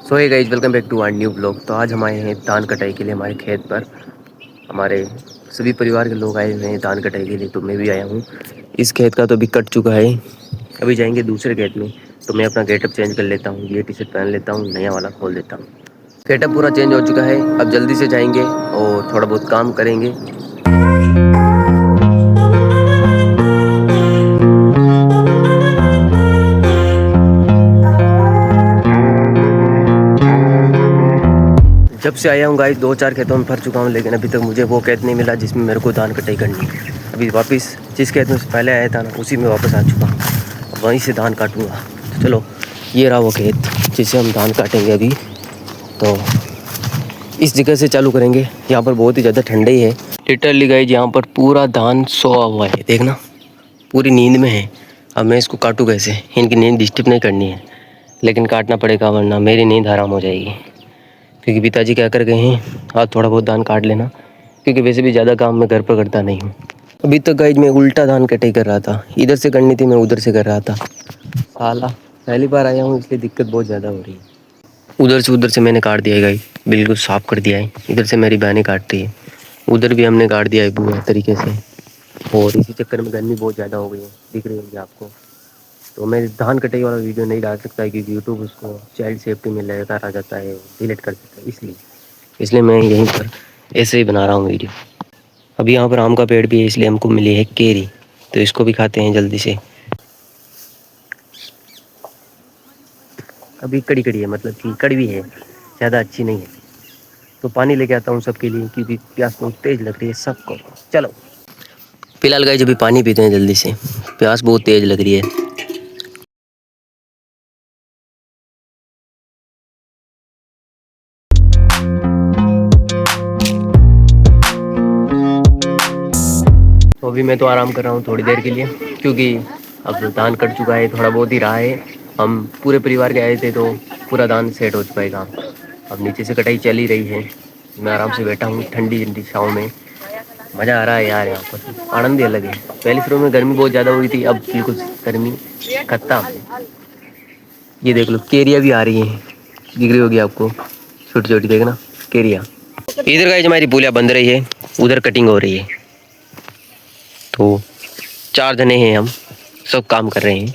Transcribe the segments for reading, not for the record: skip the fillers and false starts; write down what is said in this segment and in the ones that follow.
So hey guys, welcome back to our new blog. तो आज हम आए हैं धान कटाई के लिए हमारे खेत पर। हमारे सभी परिवार के लोग आए हुए हैं धान कटाई के लिए, तो मैं भी आया हूँ। इस खेत का तो अभी कट चुका है, अभी जाएंगे दूसरे खेत में। तो मैं अपना गेटअप चेंज कर लेता हूँ, ये टी शर्ट पहन लेता हूँ, नया वाला खोल देता हूँ। गेटअप पूरा चेंज हो चुका है, अब जल्दी से जाएंगे और थोड़ा बहुत काम करेंगे। जब से आया हूँ गाइस 2-4 खेतों में भर चुका हूँ, लेकिन अभी तक मुझे वो खेत नहीं मिला जिसमें मेरे को धान कटाई करनी है। अभी वापस जिस खेत में से पहले आया था ना, उसी में वापस आ चुका हूँ। वहीं से धान काटूँगा। तो चलो, ये रहा वो खेत जिसे हम धान काटेंगे अभी। तो इस जगह से चालू करेंगे। यहाँ पर बहुत ही ज़्यादा ठंडी है। लिटरली गाइस, यहाँ पर पूरा धान सोया हुआ है, देखना पूरी नींद में है। अब मैं इसको काटूँ कैसे? इनकी नींद डिस्टर्ब नहीं करनी है, लेकिन काटना पड़ेगा वरना मेरी नींद हराम हो जाएगी। क्योंकि पिताजी क्या कर गए हैं, आज थोड़ा बहुत धान काट लेना, क्योंकि वैसे भी ज़्यादा काम मैं घर पर करता नहीं हूँ। अभी तक गाइज मैं उल्टा धान कटाई कर रहा था, इधर से करनी थी, मैं उधर से कर रहा था। साला पहली बार आया हूँ इसलिए दिक्कत बहुत ज़्यादा हो रही है। उधर से मैंने काट दिया है गाइज, बिल्कुल साफ कर दिया है। इधर से मेरी बहनें काटती है, उधर भी हमने काट दिया है पूरा तरीके से। और इसी चक्कर में गर्मी बहुत ज़्यादा हो गई है, दिख रही होगी आपको। तो मैं धान कटाई वाला वीडियो नहीं डाल सकता, क्योंकि यूट्यूब उसको चाइल्ड सेफ्टी में लगातार आ जाता है, डिलीट कर देता है। इसलिए मैं यहीं पर ऐसे ही बना रहा हूँ वीडियो। अभी यहाँ पर आम का पेड़ भी है, इसलिए हमको मिली है केरी, तो इसको भी खाते हैं जल्दी से। अभी कड़ी कड़ी है, मतलब कि कड़वी है, ज़्यादा अच्छी नहीं है। तो पानी लेके आता हूँ सबके लिए, क्योंकि प्यास बहुत तेज़ लग रही है सबको। चलो फिलहाल गाइस अभी पानी पीते हैं जल्दी से, प्यास बहुत तेज़ लग रही है। तो अभी मैं तो आराम कर रहा हूँ थोड़ी देर के लिए, क्योंकि अब धान कट चुका है, थोड़ा बहुत ही रहा है। हम पूरे परिवार के आए थे, तो पूरा धान सेट हो चुका है काम। अब नीचे से कटाई चल ही रही है, मैं आराम से बैठा हूँ ठंडी ठंडी छाँव में। मज़ा आ रहा है यार, यहाँ पर आनंद ही अलग है। पहले शुरू में गर्मी बहुत ज़्यादा हुई थी, अब बिल्कुल गर्मी खत्म। ये देख लो, केरिया भी आ रही हैं, दिख रही होगी आपको, छोटी छोटी, देखना केरिया। इधर गाइस हमारी पुलिया बंद रही है, उधर कटिंग हो रही है। तो 4 जने हैं हम, सब काम कर रहे हैं।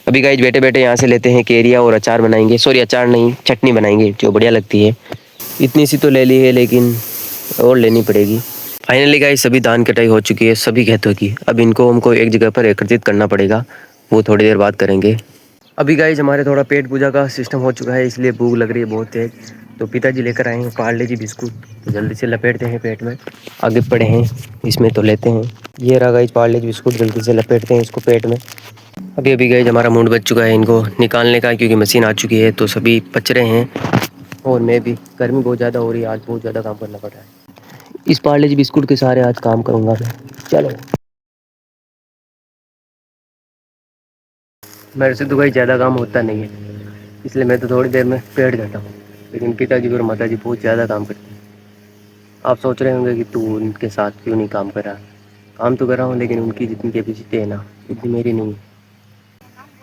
अभी गाइस बैठे बैठे यहाँ से लेते हैं केरिया और अचार बनाएंगे। सॉरी, अचार नहीं, चटनी बनाएंगे जो बढ़िया लगती है। इतनी सी तो ले ली है, लेकिन और लेनी पड़ेगी। फाइनली गाइस सभी धान कटाई हो चुकी है सभी खेतों की। अब इनको हमको एक जगह पर एकत्रित करना पड़ेगा, वो थोड़ी देर बाद करेंगे। अभी गाइस हमारे थोड़ा पेट पूजा का सिस्टम हो चुका है, इसलिए भूख लग रही है बहुत तेज। तो पिताजी लेकर आए हैं पार्ले जी बिस्कुट, तो जल्दी से लपेटते हैं पेट में। आगे पड़े हैं इसमें, तो लेते हैं। ये रहा गाइस पार्ले जी बिस्कुट, जल्दी से लपेटते हैं इसको पेट में। अभी अभी गाइस हमारा मूड बच चुका है इनको निकालने का, क्योंकि मशीन आ चुकी है, तो सभी पच रहे हैं। और मैं भी, गर्मी बहुत ज़्यादा हो रही है, आज बहुत ज़्यादा काम करना पड़ रहा है। इस पार्ले जी बिस्कुट के सहारे आज काम करूँगा मैं। चलो, मेरे से तो भाई ज़्यादा काम होता नहीं है, इसलिए मैं तो थोड़ी देर में बैठ जाता हूँ। लेकिन पिताजी और माताजी बहुत ज़्यादा काम करते हैं। आप सोच रहे होंगे कि तू उनके साथ क्यों नहीं काम कर रहा। काम तो कर रहा हूँ, लेकिन उनकी जितनी कैपेसिटी है ना, उतनी मेरी नहीं है।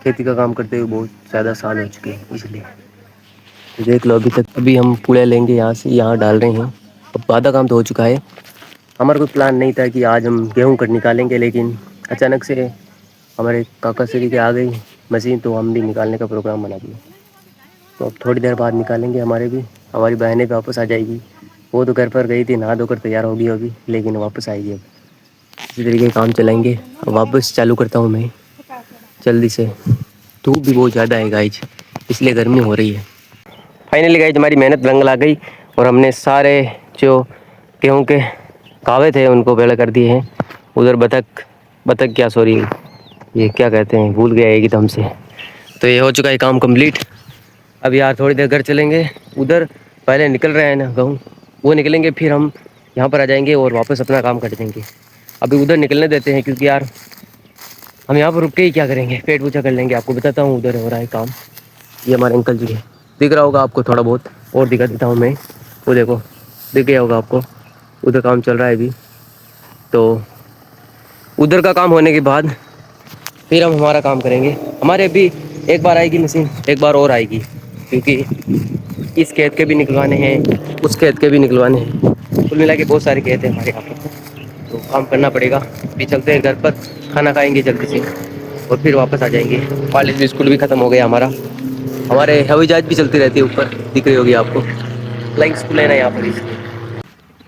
खेती का काम करते हुए बहुत ज़्यादा साल हो चुके हैं, इसलिए तो देख लो। अभी हम पूड़े लेंगे यहाँ से, यहाँ डाल रहे हैं। अब आधा काम तो हो चुका है। हमारा कोई प्लान नहीं था कि आज हम गेहूँ कट निकालेंगे, लेकिन अचानक से हमारे काका श्री के आ गई मशीन, तो हम भी निकालने का प्रोग्राम बना दिया। तो अब थोड़ी देर बाद निकालेंगे हमारी बहनें भी वापस आ जाएगी। वो तो घर पर गई थी, नहा धोकर तैयार होगी अभी, लेकिन वापस आएगी। अब इसी तरीके का काम चलाएंगे। अब वापस चालू करता हूँ मैं जल्दी से। धूप भी बहुत ज़्यादा है गाइज, इसलिए गर्मी हो रही है। फाइनली गाइज हमारी मेहनत रंग ला गई, और हमने सारे जो गेहूँ के कावे थे उनको बेड़ा कर दिए हैं। उधर बतख क्या, सॉरी, ये क्या कहते हैं, भूल गया एकदम से। तो ये हो चुका है काम कंप्लीट। अब यार थोड़ी देर घर चलेंगे। उधर पहले निकल रहे हैं ना गेहूँ, वो निकलेंगे, फिर हम यहाँ पर आ जाएंगे और वापस अपना काम कर देंगे। अभी उधर निकलने देते हैं, क्योंकि यार हम यहाँ पर रुक के ही क्या करेंगे, पेट पूजा कर लेंगे। आपको बताता हूँ उधर हो रहा है काम। ये हमारे अंकल जी है, दिख रहा होगा आपको थोड़ा बहुत, और दिखा देता हूँ मैं। वो देखो, दिख गया होगा आपको, उधर काम चल रहा है अभी। तो उधर का काम होने के बाद फिर हम हमारा काम करेंगे। हमारे अभी एक बार आएगी मशीन, एक बार और आएगी, क्योंकि इस खेत के भी निकलवाने हैं, उस खेत के भी निकलवाने हैं। कुल मिला के बहुत सारे खेत हैं हमारे यहाँ पर, तो काम करना पड़ेगा। अभी चलते हैं घर पर, खाना खाएंगे जल्दी से और फिर वापस आ जाएंगे। कॉलेज भी स्कूल भी ख़त्म हो गया हमारा। हमारे हवाई जहाज भी चलती रहती है ऊपर, दिख रही होगी आपको, फ्लाइंग स्कूल है ना यहाँ पर, इसलिए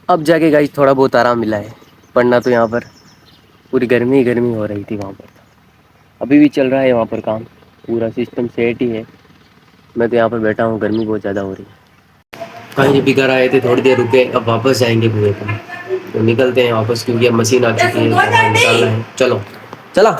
अब जाके गाइस थोड़ा बहुत आराम मिला है, वरना तो यहाँ पर पूरी गर्मी ही गर्मी हो रही थी वहाँ पर। अभी भी चल रहा है वहाँ पर काम, पूरा सिस्टम सेट ही है। मैं तो यहाँ पर बैठा हूँ, गर्मी बहुत ज़्यादा हो रही है। कहीं भी घर आए थे, थोड़ी देर रुके, अब वापस जाएंगे कुएं पर, तो निकलते हैं वापस, क्योंकि अब मशीन आ चुकी है, निकालना है। चलो चला।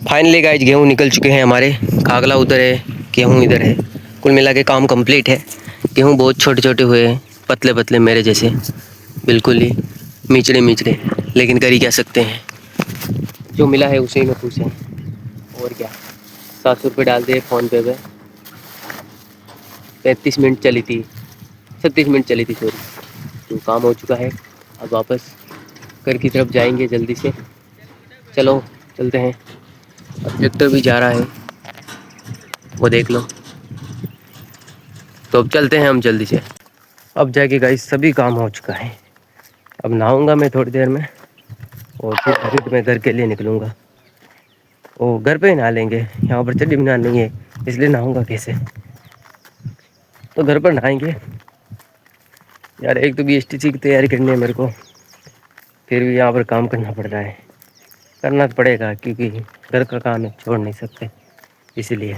फाइनली गाइस गेहूँ निकल चुके हैं हमारे, खागला उधर है, गेहूँ इधर है। कुल मिला के काम कंप्लीट है। गेहूँ बहुत छोटे छोटे हुए हैं, पतले पतले मेरे जैसे, बिल्कुल ही मिचड़े मिचड़े, लेकिन कर ही क्या सकते हैं, जो मिला है उसे ही में खुश हैं। और क्या, 700 रुपये डाल दिए फ़ोन पे 35 मिनट चली थी, 36 मिनट चली थी सॉरी। तो काम हो चुका है, अब वापस घर की तरफ जाएंगे जल्दी से। चलो चलते हैं। अब ट्रैक्टर भी जा रहा है, वो देख लो। तो अब चलते हैं हम जल्दी से। अब जाके गाइस सभी काम हो चुका है। अब नहाऊंगा मैं थोड़ी देर में, और फिर अभी मैं घर के लिए निकलूँगा। वो घर पे ही नहा लेंगे, यहाँ पर चड्डी बना नहीं है, इसलिए नहाऊंगा कैसे, तो घर पर नहाएंगे। यार एक तो BSTC की तैयारी करनी है मेरे को, फिर भी यहाँ पर काम करना पड़ रहा है, करना तो पड़ेगा, क्योंकि घर का काम है, छोड़ नहीं सकते। इसीलिए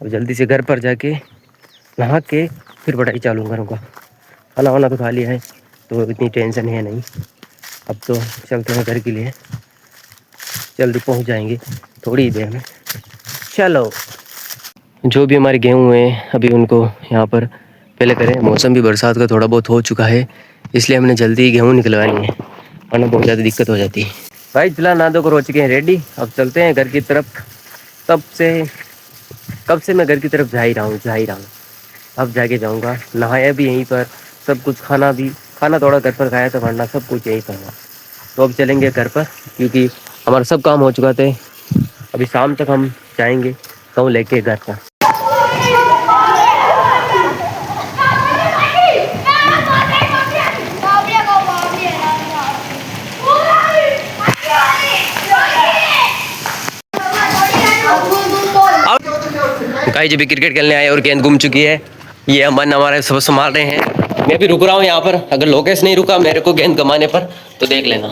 अब जल्दी से घर पर जाके नहा के फिर पढ़ाई चालू करूँगा। खाना वाना तो खा लिया है, तो इतनी टेंशन है नहीं। अब तो चलते हैं घर के लिए, जल्दी पहुँच जाएंगे थोड़ी ही देर में। चलो, जो भी हमारे गेहूँ हैं अभी उनको यहाँ पर पहले करें। मौसम भी बरसात का थोड़ा बहुत हो चुका है, इसलिए हमने जल्दी ही गेहूँ निकलवानी है, वरना बहुत ज़्यादा दिक्कत हो जाती है। भाई फिलहाल नहा धो कर हो चुके हैं रेडी, अब चलते हैं घर की तरफ। कब से मैं घर की तरफ जा ही रहा हूँ। अब जाके जाऊँगा, नहाया भी यहीं पर, सब कुछ खाना थोड़ा घर पर खाया था, वरना सब कुछ यहीं पर हुआ। तो अब चलेंगे घर पर, क्योंकि हमारा सब काम हो चुका था। अभी शाम तक हम जाएंगे तो लेके घर पर। गाइस जब भी क्रिकेट खेलने आए और गेंद गुम चुकी है, ये अमन हमारे सब संभाल रहे हैं। मैं भी रुक रहा हूँ यहाँ पर, अगर लोकेश नहीं रुका मेरे को गेंद गमाने पर तो देख लेना।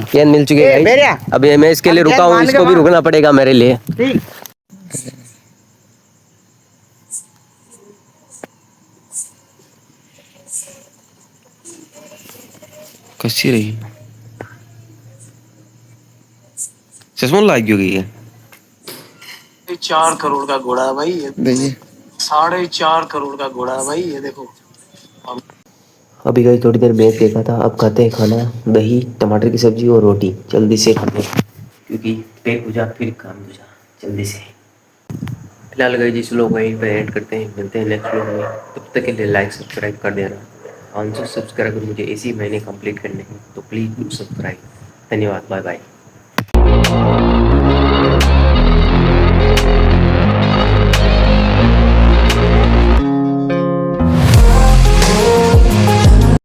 गेंद मिल चुकी है, अभी मैं इसके लिए रुका हूँ, इसको भी रुकना पड़ेगा मेरे लिए। कैसी रही चश्मा लाग गई है। 4 करोड़ का घोड़ा है भाई ये, 4.5 करोड़ का घोड़ा है भाई ये, देखो। अभी गई थोड़ी देर मैच देखा था, अब खाते हैं खाना, दही टमाटर की सब्जी और रोटी, जल्दी से खाते हैं, क्योंकि पेट पूजा फिर काम पूजा, जल्दी से। फिलहाल गई जिस लोग वहीं पर एड करते हैं, मिलते हैं नेक्स्ट व्लॉग में। तब तक के लिए लाइक सब्सक्राइब कर देना। 500 सब्सक्राइबर मुझे इसी महीने कंप्लीट करने हैं, तो प्लीज़ डू सब्सक्राइब। धन्यवाद, बाय बाय।